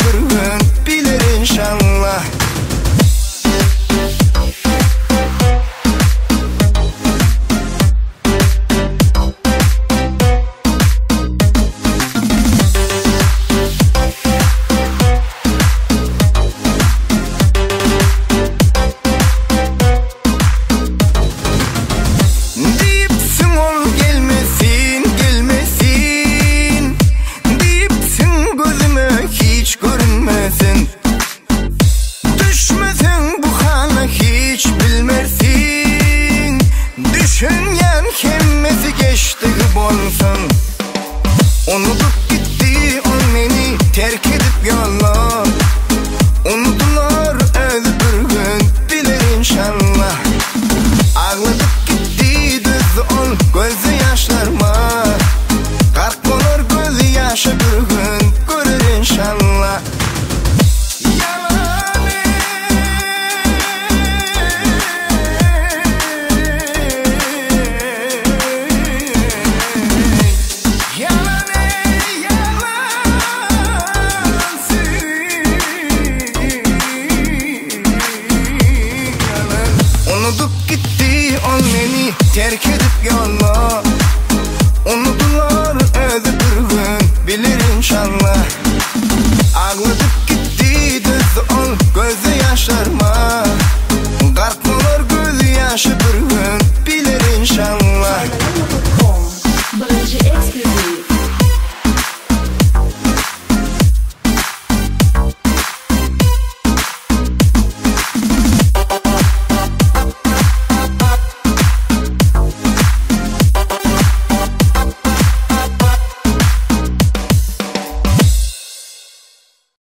bir gün bilir inşallah. Düşünyen kemmesi geçti bolsun. Unutup gitti on beni terk edip yollar. Unutular öldü bir gün bilir inşallah. Ağladıp gitti düzdü ol gözü yaşlarma. Kart olur gözü yaşı bir gün görür inşallah. Unutup gitti on beni terk edip yollar.